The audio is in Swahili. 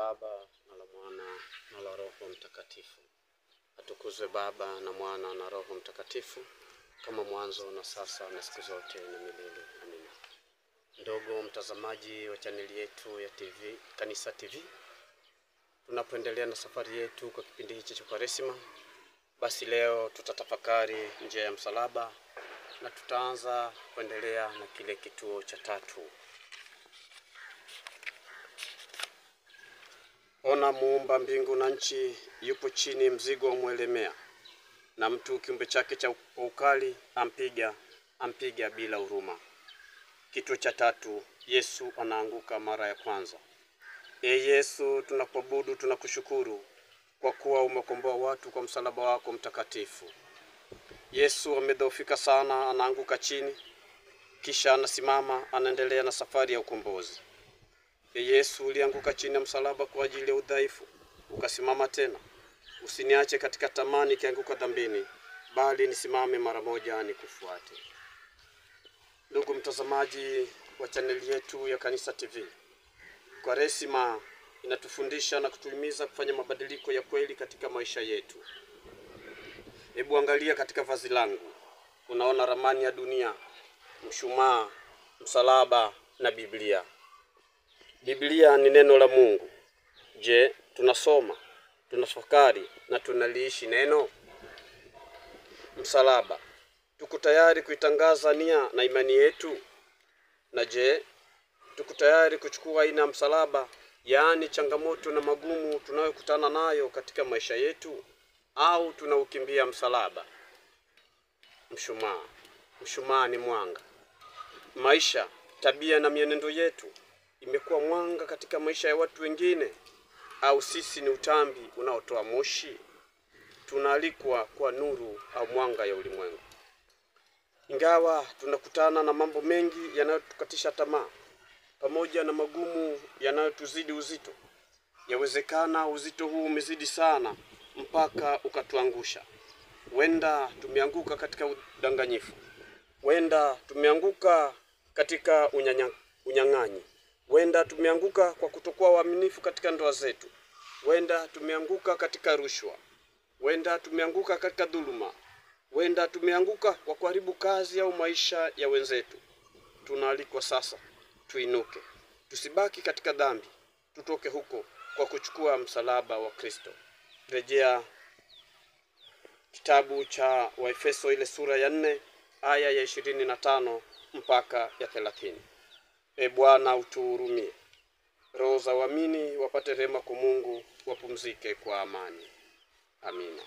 Baba na la Mwana na la Roho Mtakatifu. Atukuzwe Baba na Mwana na Roho Mtakatifu, kama mwanzo na sasa na siku zote na milele. Amina. Ndugu mtazamaji wa chaneli yetu ya TV, Kanisa TV, tunapoendelea na safari yetu kwa kipindi hichi cha Kwaresima, basi leo tutatafakari njia ya msalaba na tutaanza kuendelea na kile kituo cha 3. Ona muumba mbingu na nchi, yupo chini mzigo wa mwelemea, na mtu kiumbe chake cha ukali ampiga bila huruma. Kituo cha 3, Yesu anaanguka mara ya kwanza. Yesu, tunakuabudu, tunakushukuru kwa kuwa umekomboa watu kwa msalaba wako mtakatifu. Yesu amedhoofika sana, anaanguka chini, kisha anasimama, anaendelea na safari ya ukombozi. Yesu, ulianguka chini ya msalaba kwa ajili ya udhaifu, ukasimama tena. Usiniache katika tamani kianguka dhambini, bali nisimame mara moja nikufuate. Ndugu mtazamaji wa chaneli yetu ya Kanisa TV, Kwaresima inatufundisha na kutuhimiza kufanya mabadiliko ya kweli katika maisha yetu. Hebu angalia katika vazi langu. Unaona ramani ya dunia, mshumaa, msalaba na Biblia. Biblia ni neno la Mungu. Je, tunasoma, tunafakari na tunaliishi neno? Msalaba, tuko tayari kuitangaza nia na imani yetu? Na je, tuko tayari kuchukua aina ya msalaba, yaani changamoto na magumu tunayokutana nayo katika maisha yetu, au tunaukimbia msalaba? Mshumaa. Mshumaa ni mwanga. Maisha, tabia na mienendo yetu imekuwa mwanga katika maisha ya watu wengine, au sisi ni utambi unaotoa moshi? Tunaalikwa kwa nuru au mwanga ya ulimwengu. Ingawa tunakutana na mambo mengi yanayotukatisha tamaa, pamoja na magumu yanayotuzidi uzito, yawezekana uzito huu umezidi sana mpaka ukatuangusha. Wenda tumeanguka katika udanganyifu, wenda tumeanguka katika unyang'anyi, wenda tumeanguka kwa kutokuwa waaminifu katika ndoa zetu, wenda tumeanguka katika rushwa, wenda tumeanguka katika dhuluma, wenda tumeanguka kwa kuharibu kazi au maisha ya wenzetu. Tunaalikwa sasa tuinuke, tusibaki katika dhambi, tutoke huko kwa kuchukua msalaba wa Kristo. Rejea kitabu cha Waefeso ile sura ya 4 aya ya 25 mpaka ya 30. Bwana utuhurumie. Roho za waamini wapate rehema kwa Mungu, wapumzike kwa amani. Amina.